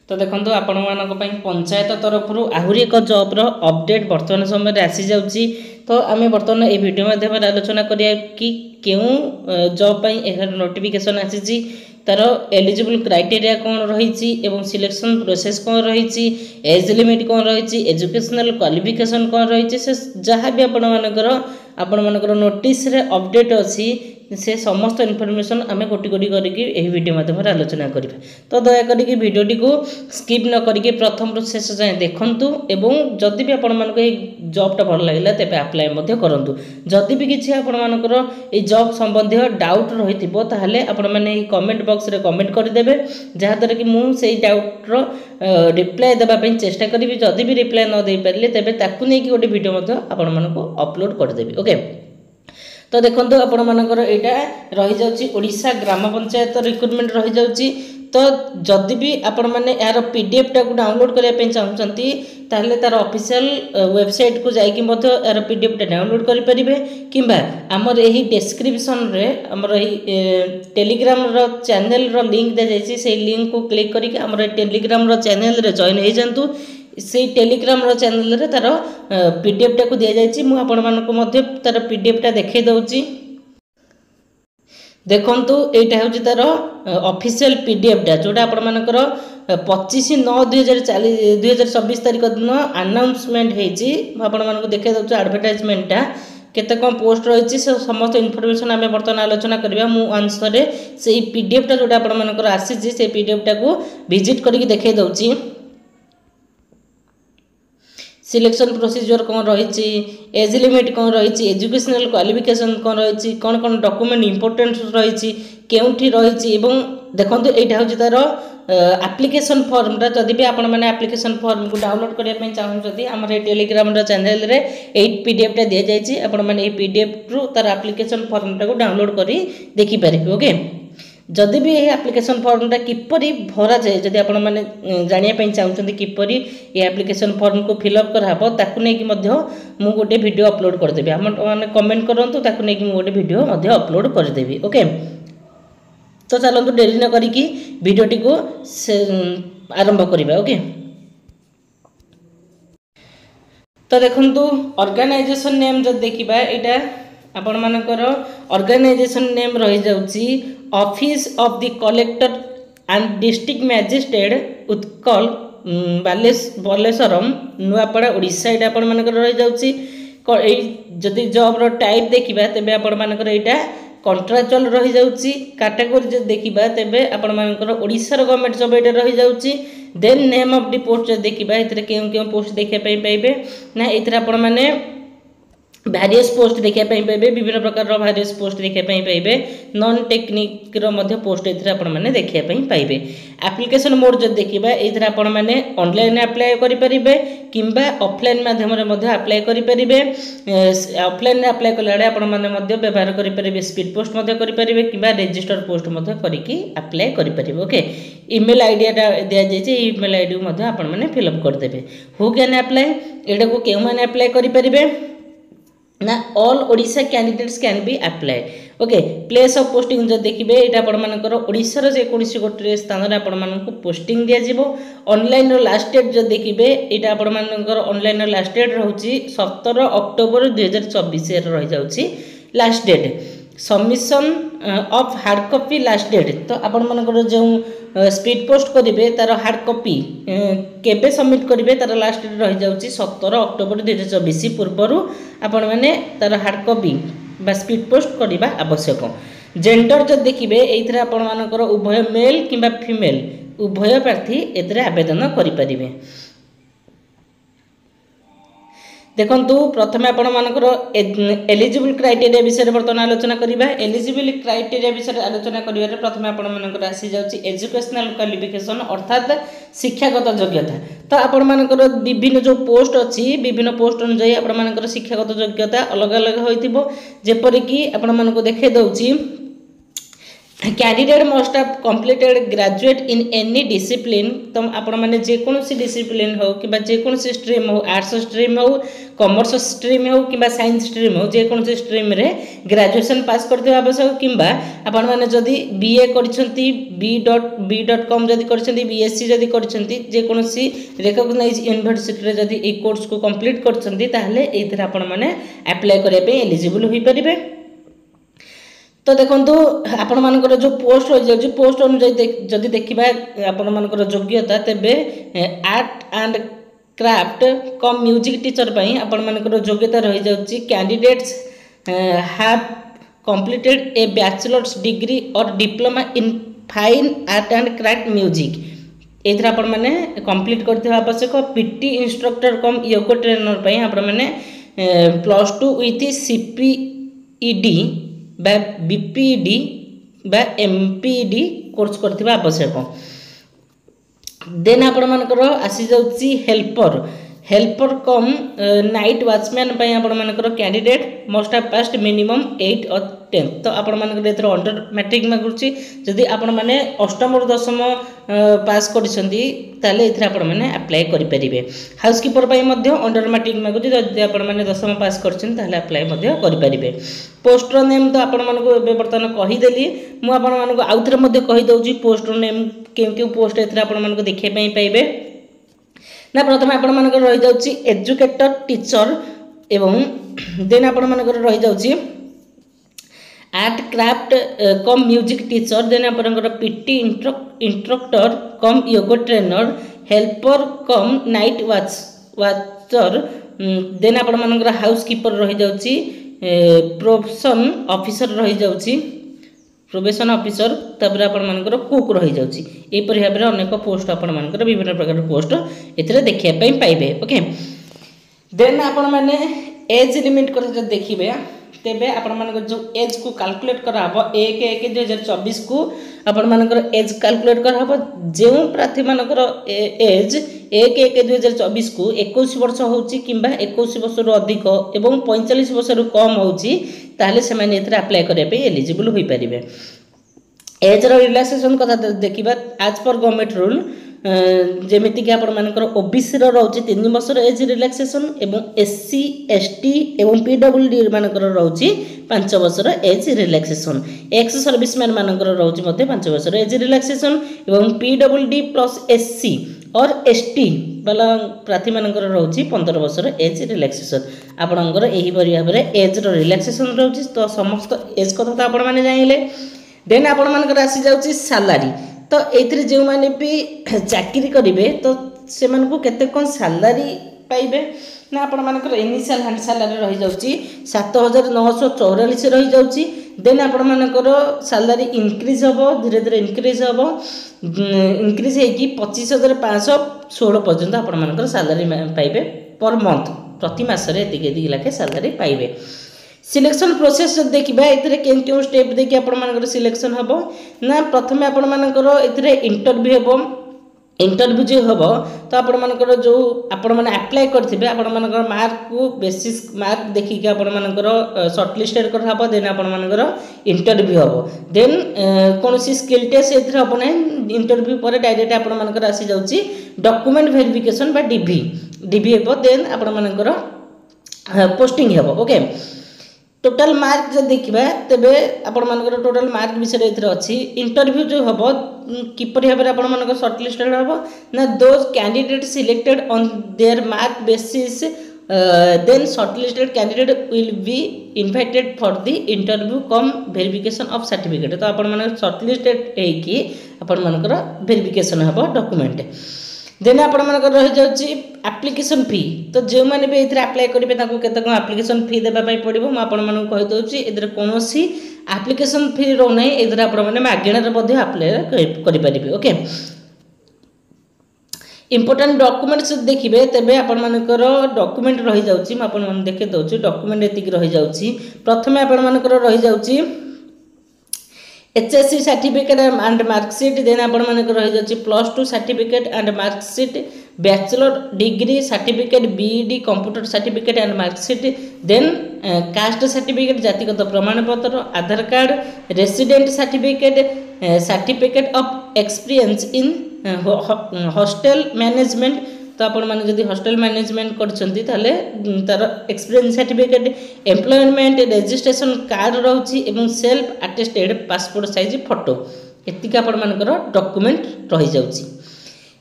तो देखो आपण मानी पंचायत तरफ आहरी एक जॉब्र अपडेट बर्तमान समय आसी जाऊँगी। तो आम बर्तमान ये वीडियो माध्यम आलोचना करिया कि क्यों जॉब यार नोटिफिकेशन आसी तार एलिजिबल क्राइटेरिया कौन रही एवं सिलेक्शन प्रोसेस कौन रही एज लिमिट कौन रही एजुकेशनल क्वालिफिकेशन कौन रही से जहाँ भी आपण मानकर नोटिस रे अपडेट अच्छी से समस्त इनफॉरमेशन आम गोटी गोटी करके वीडियो माध्यम आलोचना करिबा। तो दया करके वीडियोटी को स्किप न करके प्रथम रु शेष जाए देखंतु एवं जदि भी आपण मानको ए जॉबटा भल लागिला तेबे अप्लाई मध्ये करंतु। जदि भी किछि आपण मानकर ए जॉब संबंधी डाउट रहिथिबो ताहले आपण माने ए कमेंट बॉक्स रे कमेंट कर देबे जहा द्वारा कि मु सेई डाउट रो रिप्लाई देबा पई चेष्टा करिवि। जदि भी रिप्लाई न देई परिले तेबे ताकु नै कि गोटे वीडियो मध्ये आपण मानको अपलोड कर देबी। ओके तो देखो आपण मानकर यहाँ रही जाउची ओडिशा ग्राम पंचायत रिक्रुटमेंट रही जाउची। तो जदि भी आपण माने यार पीडीएफ टाक डाउनलोड करने चाहते ताहले तार ऑफिशियल वेबसाइट को जाइए यार पीडीएफ टा डाउनलोड करें किंबा आमर यही डिस्क्रिप्शन रे आमर टेलीग्राम रो चैनल रो लिंक दे जाइए से लिंक को क्लिक करके आमर टेलीग्राम रो चैनल रे जॉइन हो जातु। से टेलीग्राम रो चैनल रे तार पीडीएफ टा को दिया जाइए मु आपण मानको मध्ये तार पीडीएफ टा देखै दउची। देखंतु एटा होची तार ऑफिशियल पीडीएफ टा जोटा आपण मानकर 25/9/2024 तारिख दिन अनाउंसमेंट हेची आपण मानको देखै दउची एडवर्टाइजमेंट टा केते कम पोस्ट रही से समस्त इनफॉरमेशन आम बर्तमान आलोचना करबा। मु आंसर रे से पीडीएफ टा जोटा आपण मानकर आसी से पीडीएफ टा को विजिट करके देखै दउची। सिलेक्शन प्रोसीजर कौन रही एज लिमिट कौन रही एजुकेशनल क्वालिफिकेशन कौन रही कौन कौन डॉक्यूमेंट इंपोर्टेंट रही केउठी रही एवं देखंतु एटा होची तार एप्लिकेशन फॉर्म रा जदि भी आपण माने एप्लिकेशन फॉर्म को डाउनलोड करिया पई चाहउछथि हमर टेलीग्राम रा चैनल रे 8 पीडीएफ टा दिया जायछि आपण माने ए पीडीएफ रु तार एप्लिकेशन फॉर्म टा को डाउनलोड करी देखि पारिबे। ओके जदि भी यह एप्लिकेशन फॉर्म टा किपरि भरा जाए जदि आपण माने जानिया पई चाहउछथि किपरि ए एप्लिकेशन फॉर्म को फिलअप करहाबो ताकु नै कि मध्य मु गोटे वीडियो अपलोड कर देबी। हम माने कमेंट करंतु ताकु नै कि मु गोटे वीडियो मध्य अपलोड कर देबी। ओके तो चलंतु देरी न करी कि वीडियोटी को आरंभ करिबा। ओके तो देखंतु ऑर्गेनाइजेशन नेम जब देखिबा एटा आपण मानकर ऑर्गेनाइजेशन नेम रही जाउची office of the collector and district magistrate Utkal बालेश्वरम नुआपड़ा ओडिशा एटा आपण मानकर रही जाउची। जदि जॉब रो टाइप देखिबा तेबे आपण मानकर एटा कॉन्ट्रैक्चुअल रही जाउची। कैटेगरी जे देखिबा तेबे आपण मानकर ओडिशा रो गवर्नमेंट जॉब एटा रही जाउची। Then name of the post जे देखिबा एतरे केउ पोस्ट देखिया पई पाइबे ना एतरे आपण माने वेरियस पोस्ट देखिया पई पाइबे विभिन्न प्रकार रो वेरियस पोस्ट देखिया पई पाइबे नॉन टेक्निक रो मध्ये पोस्ट एथरे आपण माने देखिया पई पाइबे। एप्लिकेशन मोड जब देखिबा एथरे आपण माने ऑनलाइन अप्लाई करि परिबे किंबा ऑफलाइन माध्यम रे मध्ये अप्लाई करि परिबे। ऑफलाइन अप्लाई कलाडे आपण माने मध्ये व्यवहार करि परिबे स्पीड पोस्ट मध्ये करि परिबे किंबा रजिस्टर पोस्ट मध्ये करिकि अप्लाई करि परिबे। ओके ईमेल आईडी टा दिया जाय छै ईमेल आईडी मध्ये आपण माने फिल अप कर देबे। हु कैन अप्लाई एटा को केउ माने अप्लाई करि परिबे ना all Odisha candidates can be apply. Okay place of posting जो देखिए यहाँ आपण मानकर ओडिशा रो जे कोनसी गोटे स्थान रे आपण मानक पोस्टिंग दिया जिवो। ऑनलाइन रो लास्ट डेट जो देखिए यहाँ आपण मानकर ऑनलाइन रो लास्ट डेट रहउची 17 अक्टोबर 2024 रे रही जाउची last date. Submission of hard copy last date तो आपण मानकर जो स्पीड पोस्ट करेंगे तार हार्ड कॉपी केबे सबमिट करेंगे तार लास्ट डेट रही जाउची 17 अक्टोबर 2024 पूर्वर आपण माने तार हार्ड कॉपी बा स्पीड पोस्ट करबा आवश्यक। जेंडर जो देखिए एथरे आपण मानकर उभय मेल किंबा फीमेल उभय प्रार्थी एथरे आवेदन करि परिबे। देखंतु प्रथमे आपण मानकर एलिजिबल क्राइटेरिया विषय बर्तमान आलोचना करिबा। एलिजिबल क्राइटेरिया विषय आलोचना करिबारे प्रथमे आपण मानकर आसी जाउची एजुकेशनल क्वालिफिकेशन अर्थात शिक्षागत योग्यता। तो आपण मानकर विभिन्न जो पोस्ट अछि विभिन्न पोस्ट अनुसार आपण मानकर शिक्षागत योग्यता अलग अलग होइतिबो। जेपरि कि आपण मानको देखै दउची candidate must have completed graduate in any discipline. तो आपण मैंने जेकोसी डिसिप्लिन हो कि जेकोसी स्ट्रीम हो, आर्ट्स स्ट्रीम हो, कॉमर्स स्ट्रीम हो कि साइंस स्ट्रीम हो, जेकोसी स्ट्रीम रे ग्रेजुएशन पास करते आवश्यक कि आपण मैंने जदि बीए करछंती B.com जदि करछंती, बीएससी जदि करछंती, जेकोसी रिकॉग्नाइज यूनिवर्सिटी रे जदि ए कोर्स को कंप्लीट करछंती ताहले एथिरा आपण माने अप्लाई करिया पे एलिजिबल होई परिबे। तो देखो आपण मानकर जो पोस्ट रही जाए, पोस्ट अनुसार जदि देखा आपण मानकर योग्यता तेबे art and craft cum music teacher पई आपण मानकर योग्यता रही जाउची candidates have completed a bachelors degree और diploma in fine art and craft music. एथर आपण माने कंप्लीट करथिबा आवश्यक। PT instructor cum yoga trainer पई आपण माने +2 विथ सीपीईडी बा बीपीडी बा एमपीडी कोर्स करथिबा आवश्यक। देन आपण मानकर आसी जाउची हेल्पर, हेल्पर कम नाइट वॉचमैन पई आपण मानकर candidate must have passed minimum 8 और 10। तो आपण मानकर एथर अंडर मैट्रिक मागुची, जदि आपण माने अष्टम और दशम पास करिसंती ताले एथर आपण माने अप्लाई करि परिबे। हाउसकीपर पई मध्ये अंडर मैट्रिक मागुची, जदि आपण माने दशम पास करछन ताले अप्लाई मध्ये करि परिबे। पोस्टर नेम तो आपण मानको एबे वर्तमान कहि देली, मु आपण मानको आउथरे मध्ये कहि दउची पोस्टर नेम केउ पोस्ट एथर आपण मानको देखै पई पाइबे ना। प्रथम आपण मानकर रही जाउची एजुकेटर टीचर एवं देन आपण मानकर रही जाउची art craft cum music teacher, then आपण PT instructor cum yoga trainer, helper कम नाइट वाचर, देन आपण मानकर हाउसकीपर रही जाउची, प्रोफेशन ऑफिसर रही जाउची, प्रोबेशन ऑफिसर, तापर आपण मानकर कुक रही जाउची। ए परि भाबरे अनेक पोस्ट आपण मानकर विभिन्न प्रकार पोस्ट एथिरे देखिया पई पाइबे। ओके, देन आपण माने एज लिमिट कर देखिबे तेबे आपण मानकर जो एज को कैलकुलेट करा हबो 1/1/2024 को आपण मानकर एज कैलकुलेट करा हबो। जे प्रार्थी मानकर एज 1/1/2024 को 21 वर्ष होउची किंबा 21 वर्ष रो अधिक एवं 45 वर्ष रो कम होउची ताले से माने एथरा अप्लाई करिया पे एलिजिबल होई परिबे। एज रो रिलैक्सेशन कथा देखिबा आज पर गवर्नमेंट रूल जेमिति कि आपण मानकर ओबीसी रो रहउची 3 वर्ष रो एज रिलैक्सेशन एवं एससी एसटी एवं पीडब्ल्यूडी मानकर रहउची 5 वर्ष रो एज रिलैक्सेशन। एक्स सर्विसमैन मानकर रहउची मध्ये 5 वर्ष रो एज रिलैक्सेशन एवं पीडब्ल्यूडी प्लस एससी और एसटी वाला प्रार्थी मानकर रहउची 15 वर्ष रो एज रिलैक्सेशन। आपनकर एही परि भाबरे एज रो रिलैक्सेशन रहउची। तो समस्त एज कथा तो आपण माने जानिले। देन आपण मानकर आसी जाउची सैलरी। तो एथिरे जे माने भी चाकरी करिवे तो से मानको केते कोन सैलरी पाइबे ना आपण मानकर इनिशियल हैंड सैलरी रही जाउची 7944 रही जाउची। देन आपण मानकर सैलरी इंक्रीज हबो, धीरे धीरे इंक्रीज हबो, इंक्रीज हे कि 25516 पर्यंत आपण मानकर सैलरी पाइबे पर मंथ, प्रति मास रे एतिके लाखे सैलरी पाइबे। सिलेक्शन प्रोसेस देखिबा एथिरे केन स्टेप देखि आपण मानकर सिलेक्शन हबो ना। प्रथमे आपण मानकर एथिरे इंटरव्यू हबो। इंटरव्यू जे हबो तो आपण मानकर जो आपण माने अप्लाई करथिबे आपण मानकर मार्क को बेसिस मार्क देखि के आपण मानकर शॉर्ट लिस्टेड कर हबो। देन आपण मानकर इंटरव्यू हबो। देन कोनोसी स्किल टेस्ट एथिरे हबो नै। इंटरव्यू पर डायरेक्ट आपण मानकर आसी जाउची डॉक्यूमेंट वेरिफिकेशन बा डीबी हबो। देन आपण मानकर पोस्टिंग हबो। ओके, टोटल मार्क जो देखिबा तेबे आपण मानकर टोटल मार्क विषय एथिरे अछि। इंटरव्यू जो हबो किपरि भाबरे आपण मानकर शॉर्ट लिस्टेड हबो ना। Those candidate selected on their mark basis then short listed candidate will be invited for the interview cum verification of certificate. तो आपण मानकर शॉर्ट लिस्टेड हे कि आपण मानकर वेरिफिकेशन हबो डॉक्यूमेंट। देन आपण मानकर रही जाउची एप्लिकेशन फी। तो जे माने भी एथिरे अप्लाई करिवे ताको केते कोन एप्लिकेशन फी देबा पई पड़िबो म आपण मानक कहि दउची। एथिरे कोनोसी एप्लिकेशन फी रो नै, एथिरे आपण माने मागेणा रे मध्ये अप्लाई करि परिबे। ओके, इंपोर्टेंट डॉक्यूमेंट्स देखिबे तेबे आपण मानकर डॉक्यूमेंट रही जाउची। म आपण मन देखे दउची डॉक्यूमेंट एतिक रही जाउची। प्रथमे आपण मानकर रही जाउची HSC certificate and marksheet then आपण मानक रही जाउची +2 certificate and marksheet bachelor degree certificate BEd computer certificate and marksheet then caste certificate जातिगत प्रमाण पत्र Aadhaar card resident certificate certificate of experience in hostel management तो आपण माने जदि हॉस्टल मैनेजमेंट करछंती ताले तार experience certificate employment registration card रहउची एवं self attested passport size photo एतिक आपण मानकर डॉक्यूमेंट रही जाउची।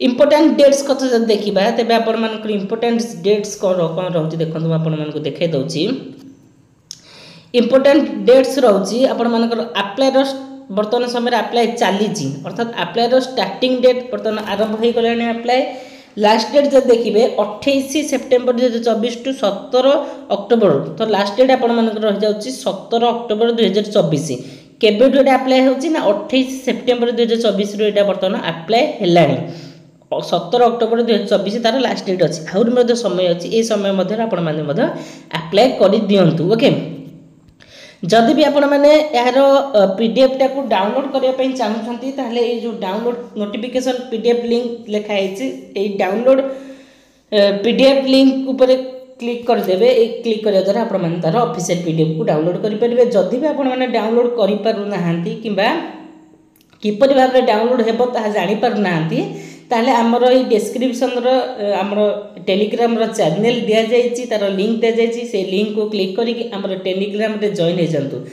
इंपोर्टेंट डेट्स कथा जब देखिबा तबे आपण मानकर इंपोर्टेंट डेट्स कोन रहउची देखंतु आपण मानको देखाइ दउची। इंपोर्टेंट डेट्स रहउची आपण मानकर अप्लाई रो वर्तमान समय अप्लाई चलीची अर्थात अप्लाई रो स्टार्टिंग डेट वर्तमान आरंभ होई गलानी अप्लाई लास्ट डेट जब देखिए 28 सेप्टेम्बर 2024 टू 17 अक्टोबर तो लास्ट डेट आपण मानक रही जाउची 17 अक्टोबर 2024 केबे डेट अप्लाई होची ना 28 सेप्टेम्बर 2024 रो एटा वर्तमान अप्लाई हेलानी 17 अक्टोबर 2024 तार लास्ट डेट अछि आउर मध्ये समय अछि ए समय मध्ये आपण माने मध्ये अप्लाई करि दियंतु ओके। जदि भी आपण माने यार पीडीएफ टा को डाउनलोड करिया पई चाहउछंती ताहले ए जो डाउनलोड नोटिफिकेशन पीडीएफ लिंक लेखा आइछि ए डाउनलोड पीडीएफ लिंक ऊपर क्लिक कर देबे ए क्लिक करिया द्वारा आपण माने तार ऑफिशियल पीडीएफ को डाउनलोड करि परिबे। जदि भी आपण माने डाउनलोड करि पारु नाहंती किबा किपरि भाबरे डाउनलोड हेबो ता जानि पारु नाहंती ताहले हमर ए डिस्क्रिप्शन रो हमर टेलीग्राम रो चैनल दिया जाइछि तार लिंक दिया जाइछि से लिंक को क्लिक करी कि हमर टेलीग्राम रे जॉइन हे जंतु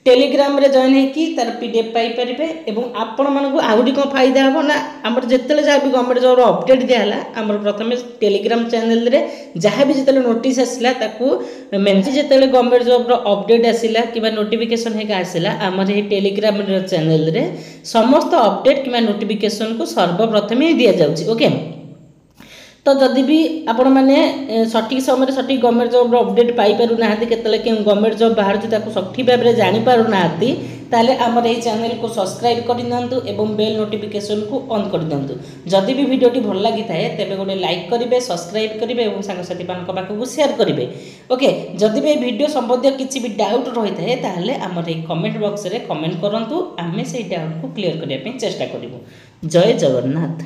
टेलीग्राम रे जॉइन हे कि तार पीडीएफ पाई परिबे एवं आपण मानको आउडी को फायदा हो ना हमर जेतेले जा भी गवर्नमेंट जॉब रो अपडेट दियाला हमर प्रथमे टेलीग्राम चैनल रे जहां भी जेतेले नोटिस आसिला ताकू मेंजी जेतेले गवर्नमेंट जॉब रो अपडेट आसिला किबा नोटिफिकेशन हे का आसिला हमर हे टेलीग्राम रे चैनल रे समस्त अपडेट किबा नोटिफिकेशन को सर्वप्रथमे दिया जाउची ओके। तो जदि भी आपण माने सठिक समय सठिक गवर्नमेंट जॉब रो अपडेट पाई पारु नाहंती केतले के गवर्नमेंट जॉब बाहर जे ताको सठिक भाबरे जानि पारु नाहंती ताले हमर एही चैनल को सब्सक्राइब करि दंतु एवं बेल नोटिफिकेशन को ऑन कर दंतु। जदि भी वीडियोटी भल लागि थाए तबे गोटे लाइक करिवे सब्सक्राइब करिवे एवं संगसाथी मानक पाखु शेयर करिवे ओके। जदि भी वीडियो संबंधी किछि भी डाउट रहि थाए ताले हमर एही कमेंट बॉक्स रे कमेंट करंतु आमे से डाउट को क्लियर करिया पे चेष्टा करिवु। जय जगन्नाथ।